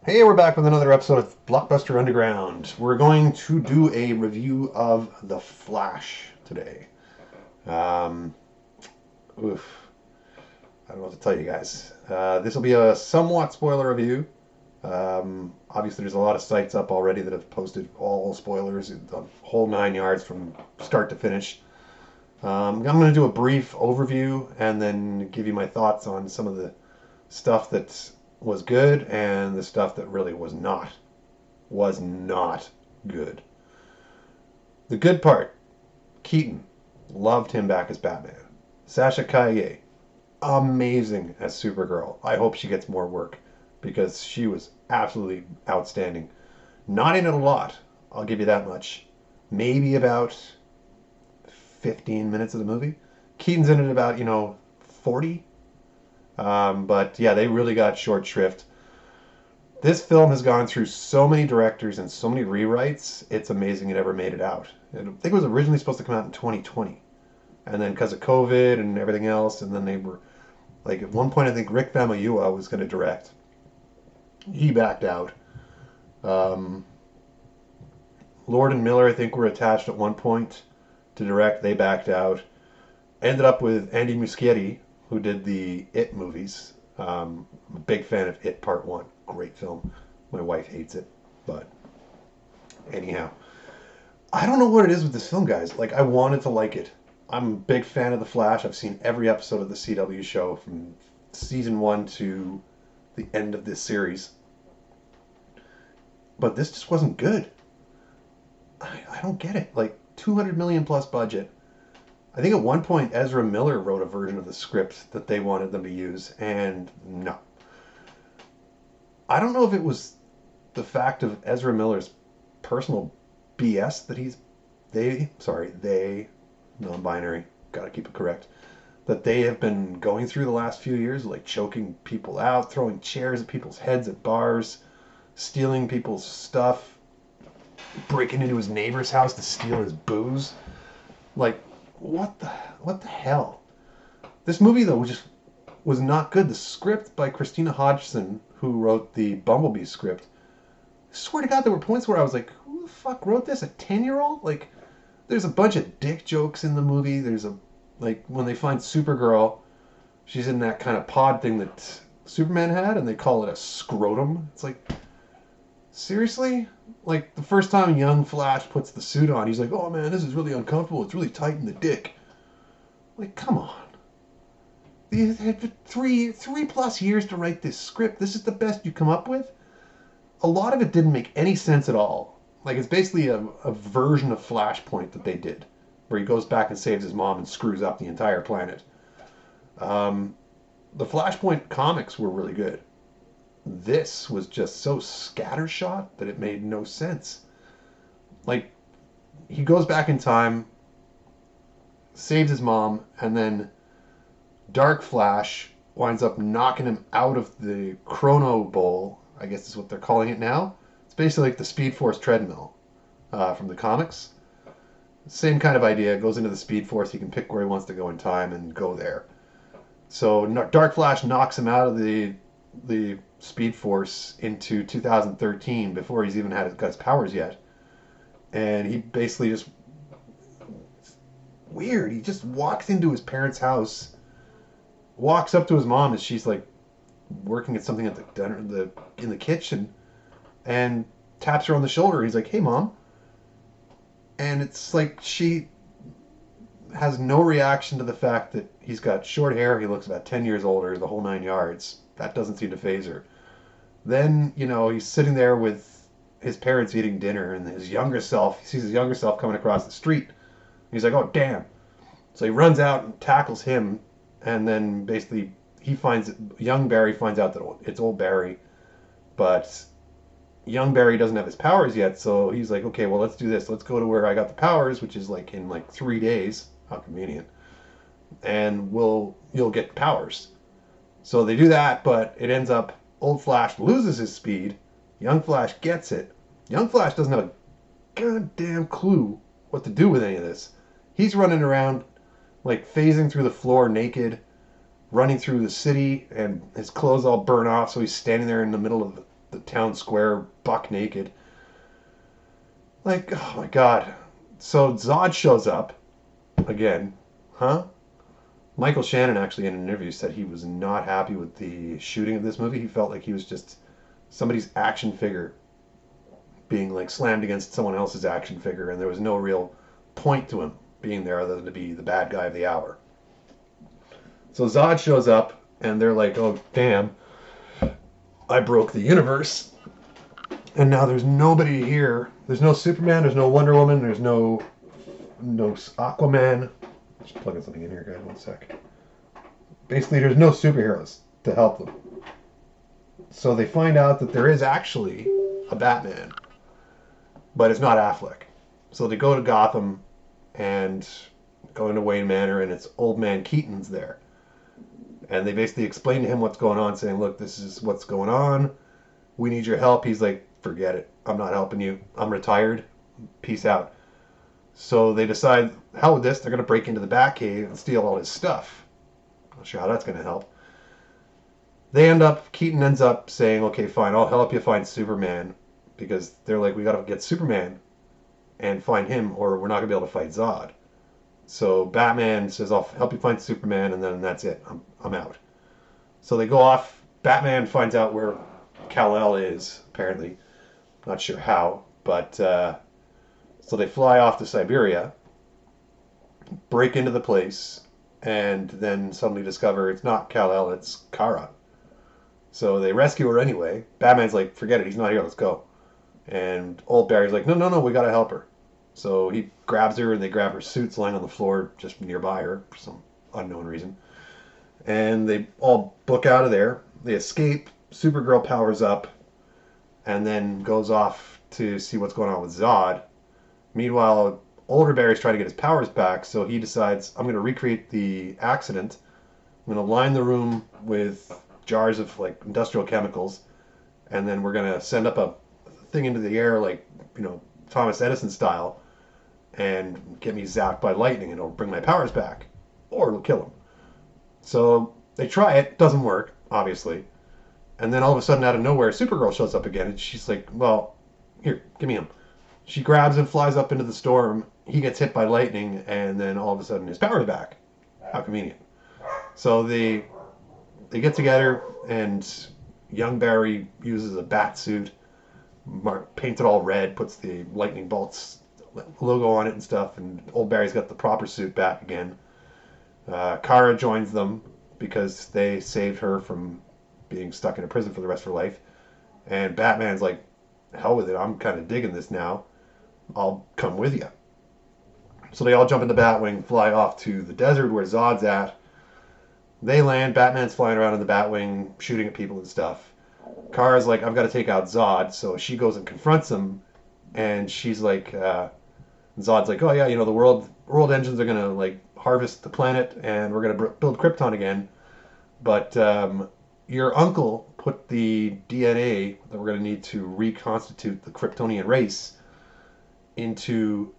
Hey, we're back with another episode of Blockbuster Underground. We're going to do a review of The Flash today. Um, oof, I don't know what to tell you guys. This will be a somewhat spoiler review. Obviously, there's a lot of sites up already that have posted all spoilers, the whole 9 yards from start to finish. I'm going to do a brief overview and then give you my thoughts on some of the stuff that was good and the stuff that really was not good. The good part, Keaton, loved him back as Batman. Sasha Calle, amazing as Supergirl. I hope she gets more work because she was absolutely outstanding. Not in it a lot, I'll give you that much. Maybe about 15 minutes of the movie. Keaton's in it about, 40. But yeah, they really got short shrift. This film has gone through so many directors and so many rewrites. It's amazing it ever made it out. I think it was originally supposed to come out in 2020, and then because of COVID and everything else, and then they were like at one point I think Rick Famuyiwa was going to direct. He backed out. Um, Lord and Miller I think were attached at one point to direct. They backed out. Ended up with Andy Muschietti, who did the It movies. I'm a big fan of It Part One. Great film. My wife hates it, but anyhow, I don't know what it is with this film, guys. Like, I wanted to like it. I'm a big fan of The Flash. I've seen every episode of the CW show from season one to the end of this series. But this just wasn't good. I don't get it. Like, 200 million plus budget. I think at one point Ezra Miller wrote a version of the script that they wanted them to use, and no. I don't know if it was the fact of Ezra Miller's personal BS that they, non-binary, gotta keep it correct, that they have been going through the last few years, like choking people out, throwing chairs at people's heads at bars, stealing people's stuff, breaking into his neighbor's house to steal his booze. Like, what the hell? This movie though was not good. The script by Christina Hodgson, who wrote the Bumblebee script, I swear to God, there were points where I was like, who the fuck wrote this? A 10-year-old? Like, there's a bunch of dick jokes in the movie. There's like, when they find Supergirl, she's in that kind of pod thing that Superman had, and they call it a scrotum. It's like, seriously? Like, the first time young Flash puts the suit on, he's like, oh man, this is really uncomfortable. It's really tight in the dick. Like, come on. They had three plus years to write this script. This is the best you come up with? A lot of it didn't make any sense at all. Like, it's basically a version of Flashpoint that they did, where he goes back and saves his mom and screws up the entire planet. Um, the Flashpoint comics were really good. This was just so scattershot that it made no sense. Like, he goes back in time, saves his mom, and then Dark Flash winds up knocking him out of the Chrono Bowl. I guess is what they're calling it now. It's basically like the Speed Force treadmill from the comics. Same kind of idea. Goes into the Speed Force. He can pick where he wants to go in time and go there. So Dark Flash knocks him out of the Speed Force into 2013 before he's even got his powers yet. And he basically just weird. He just walks into his parents' house, walks up to his mom as she's like working at something at the dinner in the kitchen, and taps her on the shoulder. He's like, "Hey, mom," and it's like she has no reaction to the fact that he's got short hair. He looks about 10 years older, the whole 9 yards. That doesn't seem to phase her. Then he's sitting there with his parents eating dinner, and his younger self. He sees his younger self coming across the street. He's like, "Oh, damn!" So he runs out and tackles him, and then basically young Barry finds out that it's old Barry, but young Barry doesn't have his powers yet, so he's like, okay, well, let's do this. Let's go to where I got the powers, which is like in like 3 days. How convenient. And you'll get powers. So they do that, but it ends up old Flash loses his speed. Young Flash gets it. Young Flash doesn't have a goddamn clue what to do with any of this. He's running around like phasing through the floor naked, running through the city, and his clothes all burn off, so he's standing there in the middle of the town square, buck naked. Like, oh my god. So Zod shows up again. Huh? Michael Shannon actually in an interview said he was not happy with the shooting of this movie. He felt like he was just somebody's action figure being like slammed against someone else's action figure, and there was no real point to him being there other than to be the bad guy of the hour. So Zod shows up, and they're like, oh damn, I broke the universe, and now there's nobody here. There's no Superman, there's no Wonder Woman, there's no Aquaman. Just plugging something in here, guys. 1 sec. Basically, there's no superheroes to help them. So they find out that there is actually a Batman, but it's not Affleck. So they go to Gotham and go into Wayne Manor, and it's Old Man Keaton's there. And they basically explain to him what's going on, saying, look, this is what's going on. We need your help. He's like, forget it. I'm not helping you. I'm retired. Peace out. So they decide, hell with this. They're going to break into the Batcave and steal all his stuff. Not sure how that's going to help. Keaton ends up saying, okay, fine, I'll help you find Superman. Because they're like, we got to get Superman and find him, or we're not going to be able to fight Zod. So Batman says, I'll help you find Superman, and then that's it. I'm out. So they go off. Batman finds out where Kal-El is, apparently. Not sure how, but so they fly off to Siberia, break into the place, and then suddenly discover it's not Kal-El, it's Kara. So they rescue her anyway. Batman's like, forget it, he's not here, let's go. And Old Barry's like, no, we gotta help her. So he grabs her, and they grab her suits lying on the floor just nearby her for some unknown reason. And they all book out of there. They escape. Supergirl powers up and then goes off to see what's going on with Zod. Meanwhile, older Barry's trying to get his powers back, so he decides, I'm going to recreate the accident. I'm going to line the room with jars of like industrial chemicals, and then we're going to send up a thing into the air like, Thomas Edison style, and get me zapped by lightning, and it'll bring my powers back. Or it'll kill him. So they try it, doesn't work, obviously. And then all of a sudden, out of nowhere, Supergirl shows up again, and she's like, well, here, give me him. She grabs him, flies up into the storm. He gets hit by lightning, and then all of a sudden his power's back. How convenient. So they get together, and young Barry uses a bat suit, painted all red, puts the lightning bolts logo on it and stuff, and old Barry's got the proper suit back again. Kara joins them because they saved her from being stuck in a prison for the rest of her life. And Batman's like, hell with it, I'm kind of digging this now. I'll come with you. So they all jump in the Batwing, fly off to the desert where Zod's at. They land, Batman's flying around in the Batwing, shooting at people and stuff. Kara's like, I've got to take out Zod, so she goes and confronts him, and she's like, Zod's like, oh yeah, the world engines are going to like harvest the planet, and we're going to build Krypton again, but your uncle put the DNA that we're going to need to reconstitute the Kryptonian race into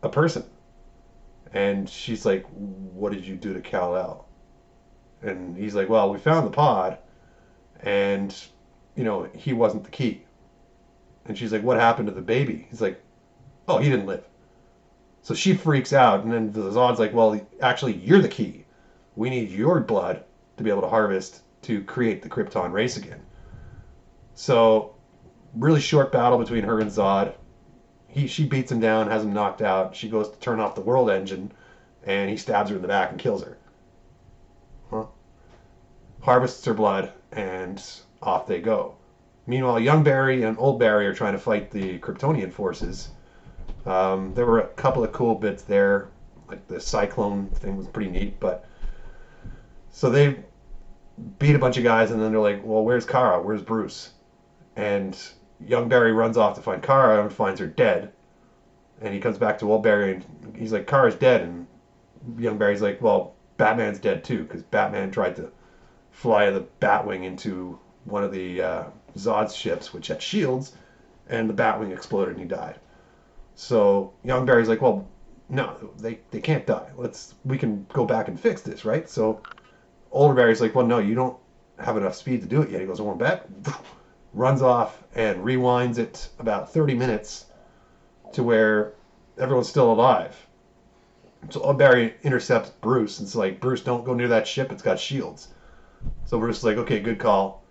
a person. And she's like, what did you do to Kal-El? And he's like, well, we found the pod, and he wasn't the key. And she's like, what happened to the baby? He's like, oh, he didn't live. So she freaks out, and then Zod's like, well, actually, you're the key. We need your blood to be able to harvest to create the Krypton race again. So, really short battle between her and Zod. She beats him down, has him knocked out. She goes to turn off the world engine, and he stabs her in the back and kills her. Harvests her blood, and off they go. Meanwhile, young Barry and old Barry are trying to fight the Kryptonian forces. There were a couple of cool bits there, like the cyclone thing was pretty neat, but so they beat a bunch of guys, and then they're like, well, where's Kara? Where's Bruce? And young Barry runs off to find Kara and finds her dead. And he comes back to old Barry, and he's like, Kara's dead. And young Barry's like, well, Batman's dead too, because Batman tried to fly the Batwing into one of the Zod's ships, which had shields, and the Batwing exploded and he died. So young Barry's like, well, no, they can't die. We can go back and fix this, right? So older Barry's like, well, no, you don't have enough speed to do it yet. He goes, I want bet. runs off and rewinds it about 30 minutes to where everyone's still alive. So Barry intercepts Bruce and it's like, Bruce, don't go near that ship. It's got shields. So Bruce is like, okay, good call.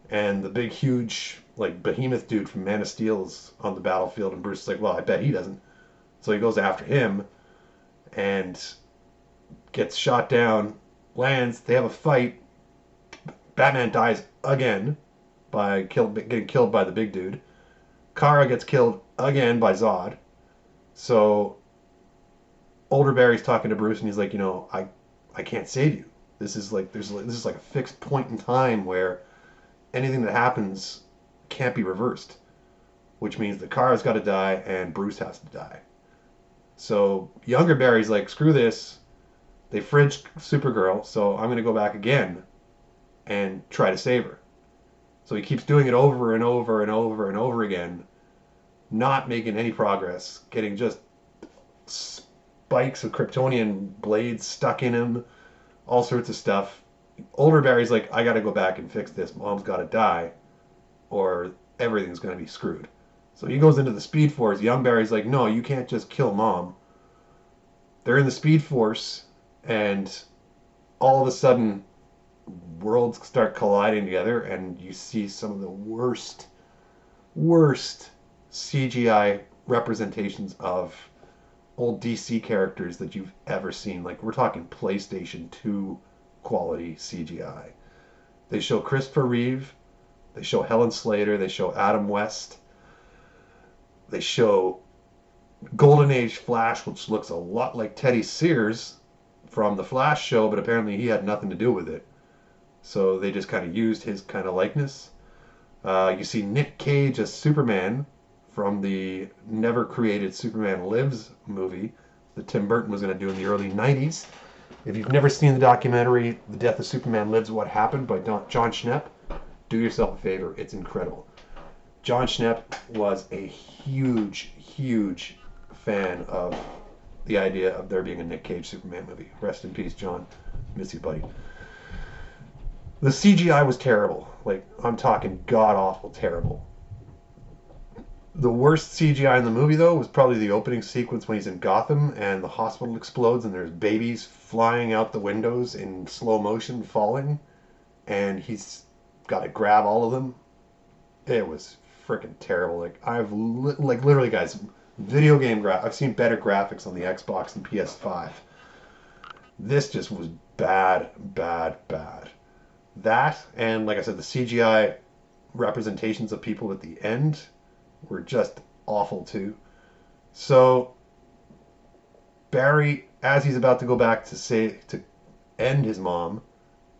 And the big, huge, like, behemoth dude from Man of Steel is on the battlefield. And Bruce is like, well, I bet he doesn't. So he goes after him and gets shot down, lands. They have a fight. Batman dies again by getting killed by the big dude. Kara gets killed again by Zod. So older Barry's talking to Bruce and he's like, I can't save you. This is like this is like a fixed point in time where anything that happens can't be reversed, which means that Kara's got to die and Bruce has to die. So younger Barry's like, screw this. They fridged Supergirl, so I'm going to go back again and try to save her. So he keeps doing it over and over and over and over again, not making any progress, getting just spikes of Kryptonian blades stuck in him, all sorts of stuff. Older Barry's like, I got to go back and fix this. Mom's got to die, or everything's going to be screwed. So he goes into the Speed Force. Young Barry's like, no, you can't just kill Mom. They're in the Speed Force, and all of a sudden, worlds start colliding together, and you see some of the worst CGI representations of old DC characters that you've ever seen. Like, we're talking PlayStation 2 quality CGI. They show Christopher Reeve, they show Helen Slater, they show Adam West, they show Golden Age Flash, which looks a lot like Teddy Sears from the Flash show, but apparently he had nothing to do with it. So they just kind of used his kind of likeness. You see Nick Cage as Superman from the never created Superman Lives movie that Tim Burton was going to do in the early 90s. If you've never seen the documentary The Death of Superman Lives, What Happened by John Schnepp, do yourself a favor. It's incredible. John Schnepp was a huge fan of the idea of there being a Nick Cage Superman movie. Rest in peace, John. Miss you, buddy. The CGI was terrible. Like, I'm talking god-awful terrible. The worst CGI in the movie, though, was probably the opening sequence when he's in Gotham and the hospital explodes and there's babies flying out the windows in slow motion falling and he's got to grab all of them. It was freaking terrible. Like, literally, guys, video game I've seen better graphics on the Xbox and PS5. This just was bad. That, and like I said, the CGI representations of people at the end were just awful too. So Barry, as he's about to go back to end his mom,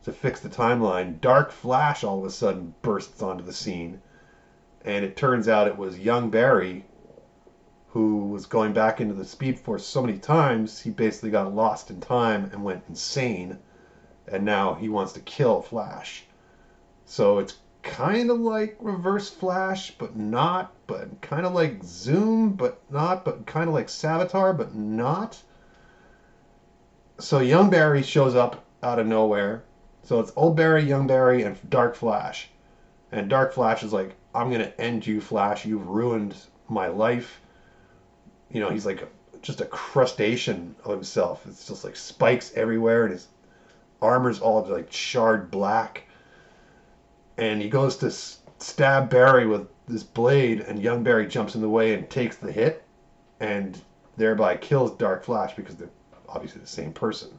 to fix the timeline, Dark Flash all of a sudden bursts onto the scene, and it turns out it was young Barry who was going back into the Speed Force so many times he basically got lost in time and went insane, and now he wants to kill Flash. So it's kind of like Reverse Flash, but not, but kind of like Zoom, but not, but kind of like Savitar, but not. So young Barry shows up out of nowhere. So it's old Barry, young Barry, and Dark Flash. And Dark Flash is like, I'm going to end you, Flash. You've ruined my life. You know, he's like just a crustacean of himself. It's just like spikes everywhere, and his armor's all like charred black. And he goes to stab Barry with this blade, and young Barry jumps in the way and takes the hit, and thereby kills Dark Flash because they're obviously the same person.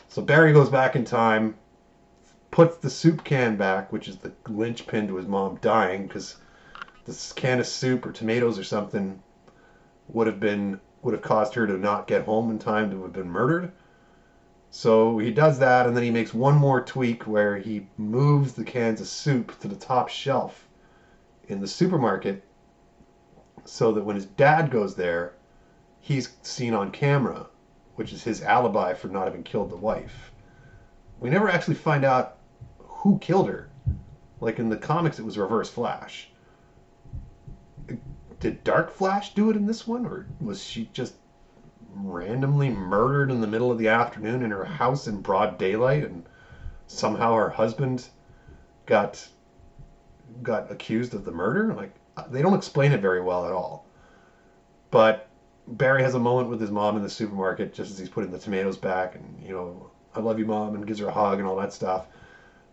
So Barry goes back in time, puts the soup can back, which is the linchpin to his mom dying, because this can of soup or tomatoes or something would have caused her to not get home in time to have been murdered. So he does that, and then he makes one more tweak where he moves the cans of soup to the top shelf in the supermarket so that when his dad goes there, he's seen on camera, which is his alibi for not having killed the wife. We never actually find out who killed her. Like in the comics, it was Reverse Flash. Did Dark Flash do it in this one, or was she just randomly murdered in the middle of the afternoon in her house in broad daylight, and somehow her husband got got accused of the murder. Like, they don't explain it very well at all. But Barry has a moment with his mom in the supermarket just as he's putting the tomatoes back, and I love you, mom, and gives her a hug and all that stuff.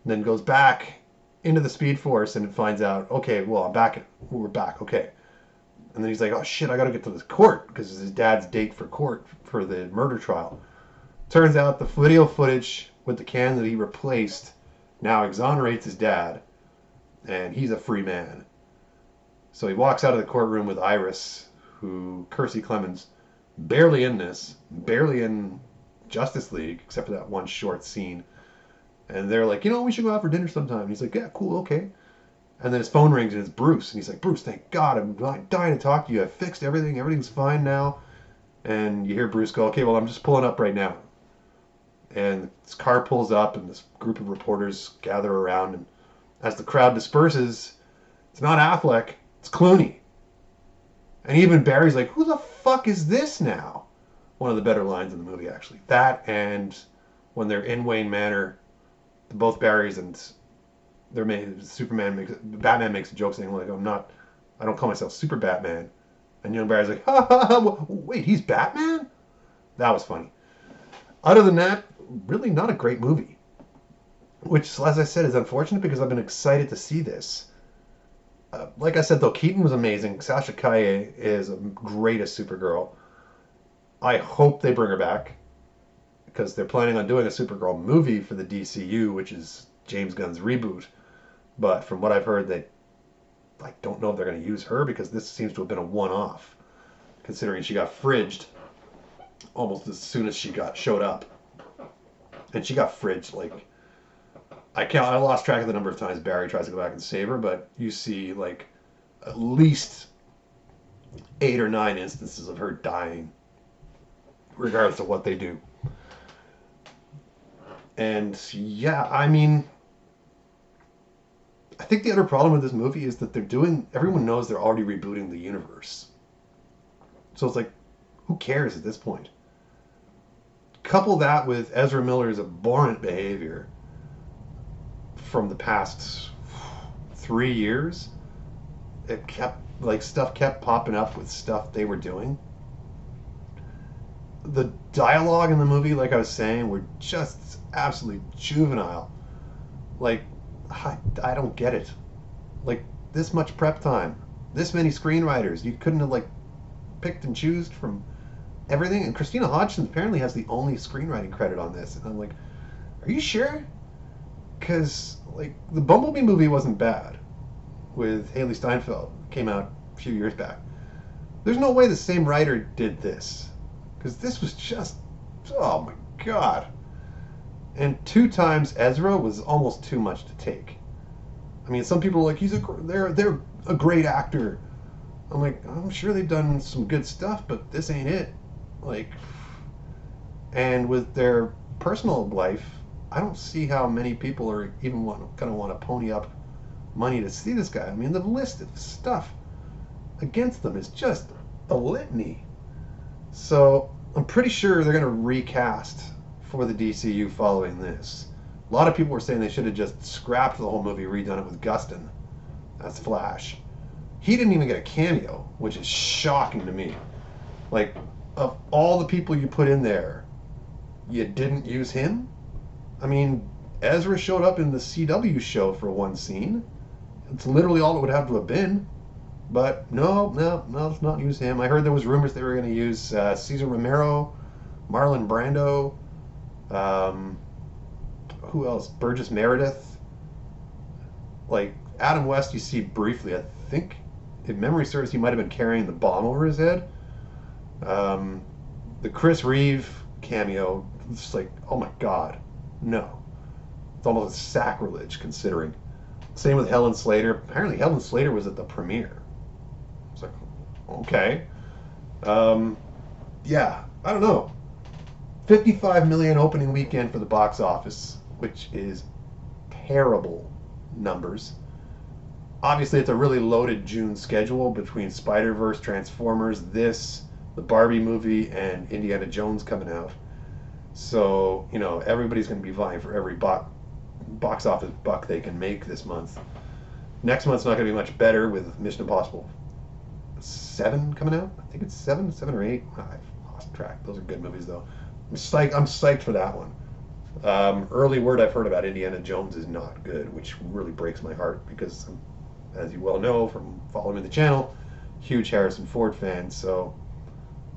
And then goes back into the Speed Force and finds out, okay, well, I'm back. We're back, okay. And then he's like, oh shit, I gotta get to this court because it's his dad's date for court for the murder trial. Turns out the video footage with the can that he replaced now exonerates his dad, and he's a free man. So he walks out of the courtroom with Iris, who Kiersey Clemons, barely in this, barely in Justice League, except for that one short scene. And they're like, we should go out for dinner sometime. And he's like, yeah, cool, okay. And then his phone rings and it's Bruce. And he's like, Bruce, thank God, I'm dying to talk to you. I fixed everything. Everything's fine now. And you hear Bruce go, okay, well, I'm just pulling up right now. And his car pulls up and this group of reporters gather around. And as the crowd disperses, it's not Affleck, it's Clooney. And even Barry's like, who the fuck is this now? One of the better lines in the movie, actually. That, and when they're in Wayne Manor, both Barrys and Batman makes a joke saying, like, I don't call myself Super Batman. And young Barry's like, ha ha ha, wait, he's Batman? That was funny. Other than that, really not a great movie. Which, as I said, is unfortunate because I've been excited to see this. Like I said, though, Keaton was amazing. Sasha Calle is great as Supergirl. I hope they bring her back because they're planning on doing a Supergirl movie for the DCU, which is James Gunn's reboot. But from what I've heard, I don't know if they're going to use her because this seems to have been a one-off, considering she got fridged almost as soon as she showed up. And she got fridged like... I lost track of the number of times Barry tries to go back and save her, but you see like at least 8 or 9 instances of her dying, regardless of what they do. And yeah, I mean, I think the other problem with this movie is that everyone knows they're already rebooting the universe. So it's like, who cares at this point? Couple that with Ezra Miller's abhorrent behavior from the past 3 years, stuff kept popping up with stuff they were doing. The dialogue in the movie, like I was saying, were just absolutely juvenile. Like, I don't get it. Like, this much prep time, this many screenwriters, you couldn't have picked and choose from everything. And Christina Hodgson apparently has the only screenwriting credit on this, and I'm like, are you sure? Because the Bumblebee movie wasn't bad with Haley Steinfeld, came out a few years back. There's no way the same writer did this, because this was just, oh my god. And 2 times Ezra was almost too much to take. I mean, some people are like, they're a great actor. I'm like, I'm sure they've done some good stuff, but this ain't it. And with their personal life, I don't see how many people are even want to pony up money to see this guy. I mean, the list of stuff against them is just a litany. So I'm pretty sure they're going to recast for the DCU following this. A lot of people were saying they should have just scrapped the whole movie, redone it with Gustin as Flash. He didn't even get a cameo, which is shocking to me. Of all the people you put in there, you didn't use him? I mean, Ezra showed up in the CW show for one scene. It's literally all it would have to have been. But no, let's not use him. I heard there was rumors they were going to use Cesar Romero, Marlon Brando, who else? Burgess Meredith. Adam West you see briefly. I think, if memory serves, he might have been carrying the bomb over his head. The Chris Reeve cameo, it's like, oh my god. No. It's almost a sacrilege, considering. Same with Helen Slater. Apparently Helen Slater was at the premiere. It's like, okay. Yeah, I don't know. 55 million opening weekend for the box office, which is terrible numbers. Obviously, it's a really loaded June schedule between Spider-Verse, Transformers, the Barbie movie, and Indiana Jones coming out. So, everybody's going to be vying for every box office buck they can make this month. Next month's not going to be much better with Mission Impossible 7 coming out. I think it's 7 or 8. I've lost track. Those are good movies though. I'm psyched for that one. Early word I've heard about Indiana Jones is not good, which really breaks my heart because, as you well know from following the channel, huge Harrison Ford fan. So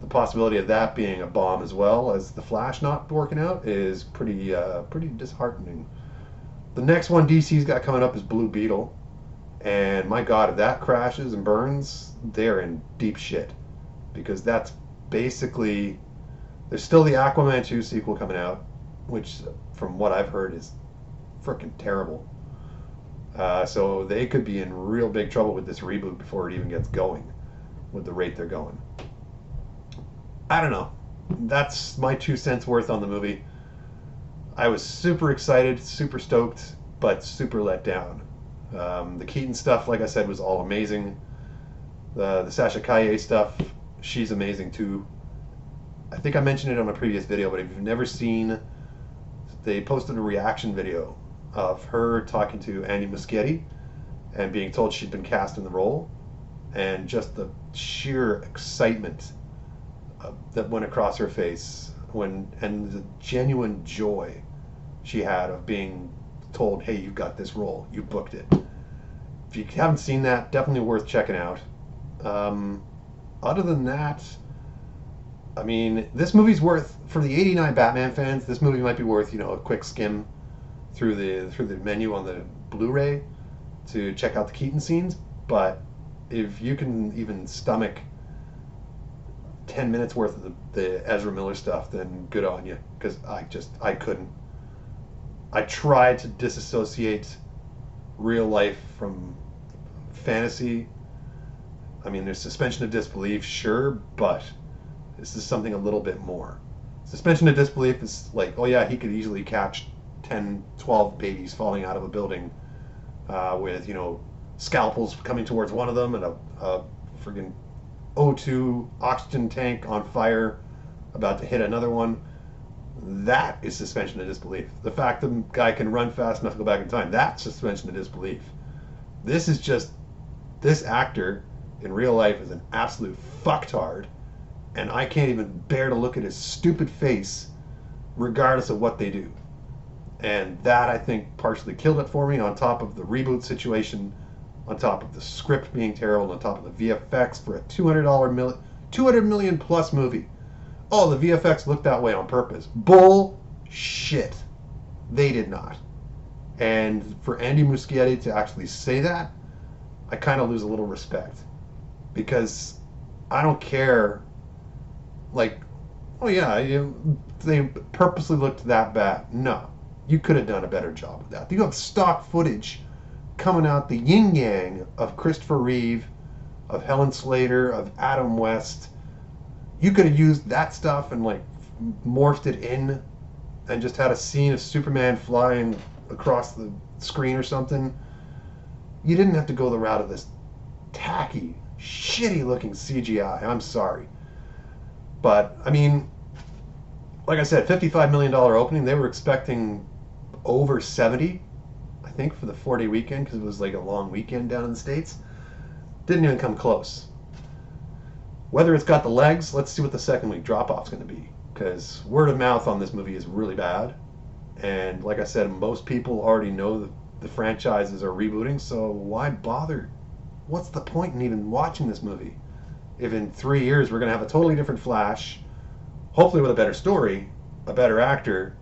the possibility of that being a bomb as well as The Flash not working out is pretty disheartening. The next one DC's got coming up is Blue Beetle, and my God, if that crashes and burns, they're in deep shit because that's basically there's still the Aquaman 2 sequel coming out, which from what I've heard is freaking terrible. So they could be in real big trouble with this reboot before it even gets going, with the rate they're going. I don't know. That's my 2 cents worth on the movie. I was super excited, super stoked, but super let down. The Keaton stuff, like I said, was all amazing. The Sasha Calle stuff, she's amazing too. I think I mentioned it on a previous video, but if you've never seen, they posted a reaction video of her talking to Andy Muschietti and being told she'd been cast in the role, and just the sheer excitement that went across her face and the genuine joy she had of being told, hey, you've got this role, you booked it. If you haven't seen that, definitely worth checking out. Other than that, I mean, this movie's worth, for the '89 Batman fans, this movie might be worth, a quick skim through the menu on the Blu-ray to check out the Keaton scenes. But if you can even stomach 10 minutes worth of the Ezra Miller stuff, then good on you, because I couldn't. I tried to disassociate real life from fantasy. I mean, there's suspension of disbelief, sure, but this is something a little bit more. Suspension of disbelief is like, oh yeah, he could easily catch 10, 12 babies falling out of a building with, scalpels coming towards one of them and a friggin' O2 oxygen tank on fire about to hit another one. That is suspension of disbelief. The fact the guy can run fast enough to go back in time, that's suspension of disbelief. This is just, this actor in real life is an absolute fucktard, and I can't even bear to look at his stupid face regardless of what they do. And that, I think, partially killed it for me, on top of the reboot situation, on top of the script being terrible, on top of the VFX for a $200 million plus movie. Oh, the VFX looked that way on purpose. Bullshit. They did not. And for Andy Muschietti to actually say that, I kind of lose a little respect. Because I don't care, like, oh yeah, they purposely looked that bad. No. You could have done a better job of that. You have stock footage coming out, the yin-yang of Christopher Reeve, of Helen Slater, of Adam West. You could have used that stuff and like morphed it in and just had a scene of Superman flying across the screen or something. You didn't have to go the route of this tacky, shitty looking CGI. I'm sorry. But, I mean, like I said, $55 million opening. They were expecting over 70, I think, for the 4-day weekend, because it was like a long weekend down in the States. Didn't even come close. Whether it's got the legs, let's see what the second week drop-off's going to be. Because word of mouth on this movie is really bad. And like I said, most people already know that the franchises are rebooting, so why bother? What's the point in even watching this movie? If in 3 years we're going to have a totally different Flash, hopefully with a better story, a better actor,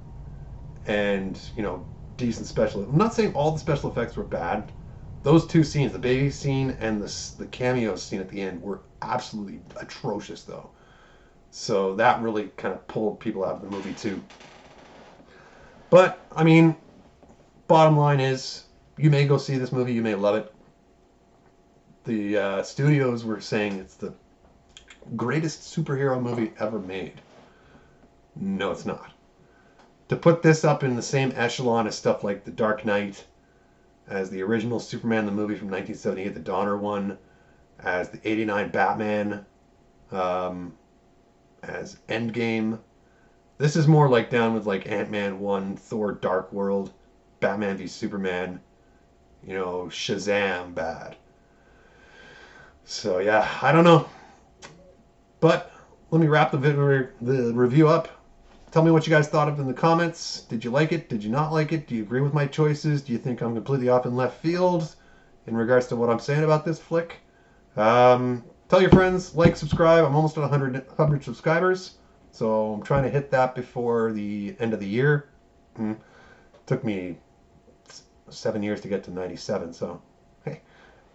and, decent special... I'm not saying all the special effects were bad. Those two scenes, the baby scene and the cameo scene at the end, were absolutely atrocious, though. So that really kind of pulled people out of the movie, too. But, I mean, bottom line is, you may go see this movie, you may love it. The studios were saying it's the greatest superhero movie ever made. No, it's not. To put this up in the same echelon as stuff like The Dark Knight, as the original Superman, the movie from 1978, the Donner one, as the '89 Batman, as Endgame. This is more like down with like Ant-Man 1, Thor Dark World, Batman v Superman. you know, Shazam bad. So yeah, I don't know. But let me wrap the review up. Tell me what you guys thought of it in the comments. Did you like it? Did you not like it? Do you agree with my choices? Do you think I'm completely off in left field in regards to what I'm saying about this flick? Tell your friends, like, subscribe. I'm almost at 100 subscribers, so I'm trying to hit that before the end of the year. Took me 7 years to get to 97, so hey,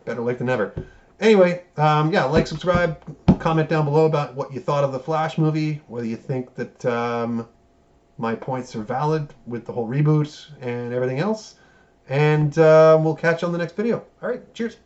better late than never. Anyway, yeah, like, subscribe, comment down below about what you thought of the Flash movie, whether you think that my points are valid with the whole reboot and everything else. And we'll catch you on the next video. All right, cheers.